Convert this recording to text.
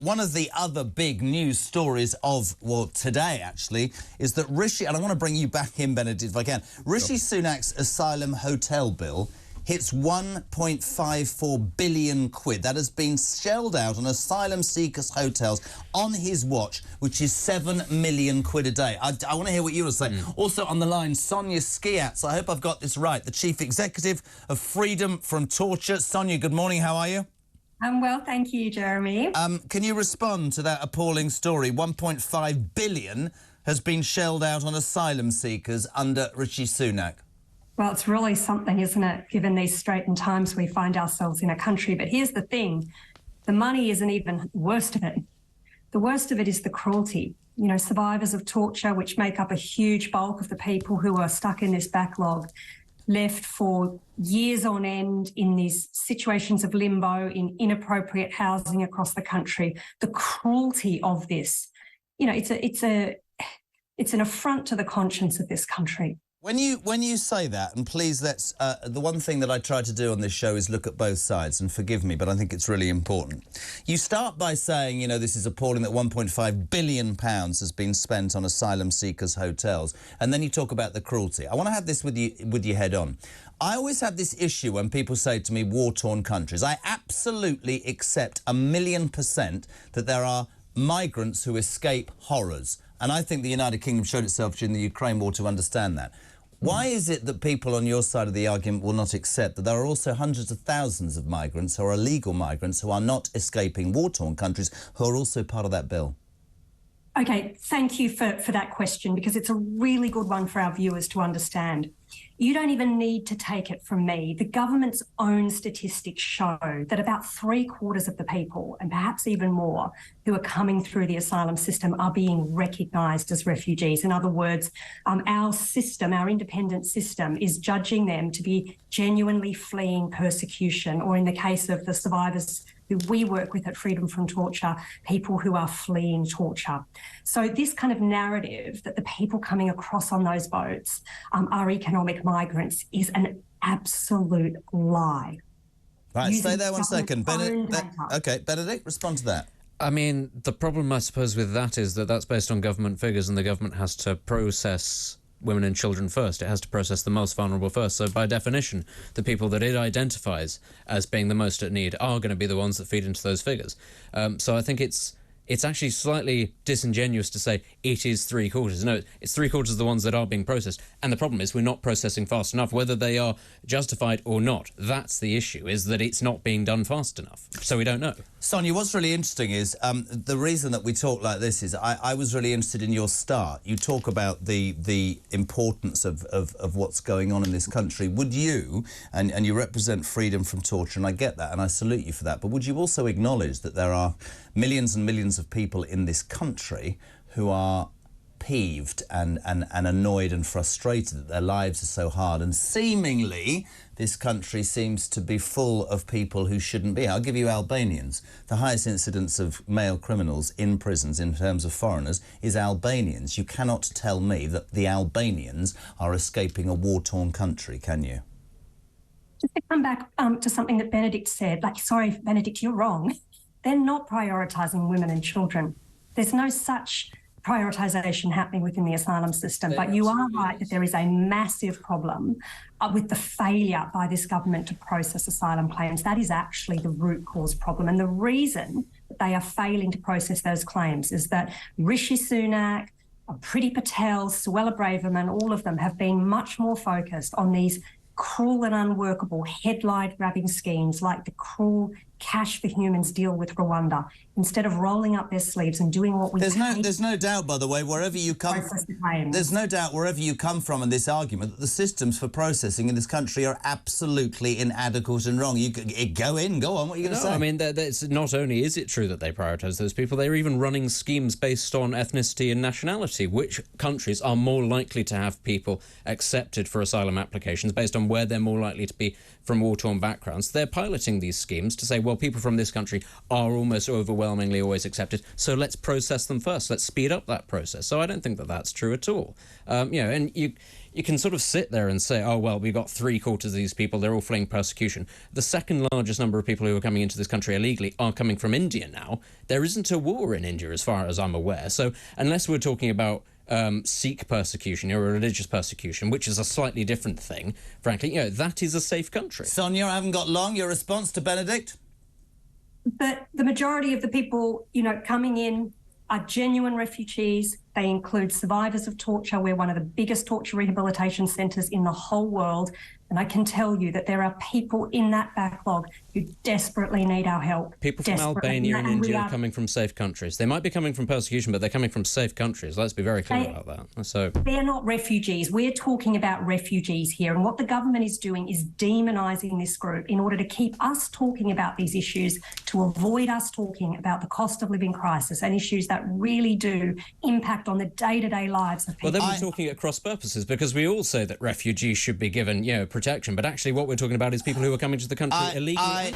One of the other big news stories of, well, today, actually, is that Rishi, and I want to bring you back in, Benedict, if I can. Rishi Sunak's asylum hotel bill hits 1.54 billion quid. That has been shelled out on asylum seekers' hotels on his watch, which is 7 million quid a day. I want to hear what you will say. Also on the line, Sonya Sceats. I hope I've got this right. The Chief Executive of Freedom from Torture. Sonya, good morning. How are you? I'm well, thank you, Jeremy. Can you respond to that appalling story? 1.5 billion has been shelled out on asylum seekers under Rishi Sunak. Well, it's really something, isn't it, given these straitened times we find ourselves in a country. But here's the thing, the money isn't even the worst of it. The worst of it is the cruelty. You know, survivors of torture, which make up a huge bulk of the people who are stuck in this backlog, left for years on end in these situations of limbo, in inappropriate housing across the country. The cruelty of this, you know, it's an affront to the conscience of this country. When you say that, and please let's, the one thing that I try to do on this show is look at both sides, and forgive me, but I think it's really important. You start by saying, you know, this is appalling that £1.5 billion has been spent on asylum seekers' hotels, and then you talk about the cruelty. I want to have this with you head on. I always have this issue when people say to me, war-torn countries. I absolutely accept 1,000,000% that there are migrants who escape horrors. And I think the United Kingdom showed itself during the Ukraine war to understand that. Why is it that people on your side of the argument will not accept that there are also hundreds of thousands of migrants who are illegal migrants who are not escaping war-torn countries who are also part of that bill? Okay, thank you for that question, because it's a really good one for our viewers to understand. You don't even need to take it from me. The government's own statistics show that about 3/4 of the people, and perhaps even more, who are coming through the asylum system are being recognised as refugees. In other words, our system, our independent system, is judging them to be genuinely fleeing persecution, or in the case of the survivors who we work with at Freedom from Torture, people who are fleeing torture. So this kind of narrative that the people coming across on those boats are economic migrants is an absolute lie. Right, stay there one second. Benedict, respond to that. I mean, the problem, I suppose, with that is that that's based on government figures, and the government has to process women and children first. It has to process the most vulnerable first. So by definition, the people that it identifies as being the most at need are going to be the ones that feed into those figures. So I think it's actually slightly disingenuous to say it is 3/4. No, it's 3/4 of the ones that are being processed. And the problem is we're not processing fast enough, whether they are justified or not. That's the issue, is that it's not being done fast enough. So we don't know. Sonya, what's really interesting is the reason that we talk like this is I was really interested in your start. You talk about the importance of what's going on in this country. Would you, and you represent Freedom from Torture, and I get that, and I salute you for that, but would you also acknowledge that there are millions and millions of people in this country who are peeved and annoyed and frustrated that their lives are so hard, and seemingly this country seems to be full of people who shouldn't be? I'll give you Albanians. The highest incidence of male criminals in prisons in terms of foreigners is Albanians. You cannot tell me that the Albanians are escaping a war-torn country, can you? Just to come back to something that Benedict said, sorry, Benedict, you're wrong. They're not prioritising women and children. There's no such prioritisation happening within the asylum system. But you are right that there is a massive problem with the failure by this government to process asylum claims. That is actually the root cause problem. And the reason that they are failing to process those claims is that Rishi Sunak, Priti Patel, Suella Braverman, all of them have been much more focused on these cruel and unworkable headline-grabbing schemes like the cruel cash for humans deal with Rwanda, instead of rolling up their sleeves and doing what we There's no doubt, by the way, wherever you come there's no doubt wherever you come from in this argument that the systems for processing in this country are absolutely inadequate and wrong. You go on, what are you going to say? I mean, it's not only is it true that they prioritise those people, they're even running schemes based on ethnicity and nationality. Which countries are more likely to have people accepted for asylum applications based on where they're more likely to be from war-torn backgrounds? They're piloting these schemes to say, well, people from this country are almost overwhelmingly always accepted, so let's process them first. Let's speed up that process. So I don't think that that's true at all. You know, and you can sort of sit there and say, oh, well, we've got 3/4 of these people, they're all fleeing persecution. The second largest number of people who are coming into this country illegally are coming from India now. There isn't a war in India, as far as I'm aware. So unless we're talking about Sikh persecution or religious persecution, which is a slightly different thing, frankly, that is a safe country. Sonya, I haven't got long. Your response to Benedict? But the majority of the people, coming in are genuine refugees. They include survivors of torture. We're one of the biggest torture rehabilitation centres in the whole world. And I can tell you that there are people in that backlog who desperately need our help. People from Albania and India are coming from safe countries. They might be coming from persecution, but they're coming from safe countries. Let's be very clear about that. So they're not refugees. We're talking about refugees here. And what the government is doing is demonising this group in order to keep us talking about these issues, to avoid us talking about the cost of living crisis and issues that really do impact on the day-to-day lives of people. Well, then we're talking at cross purposes, because we all say that refugees should be given, protection, but actually what we're talking about is people who are coming to the country illegally.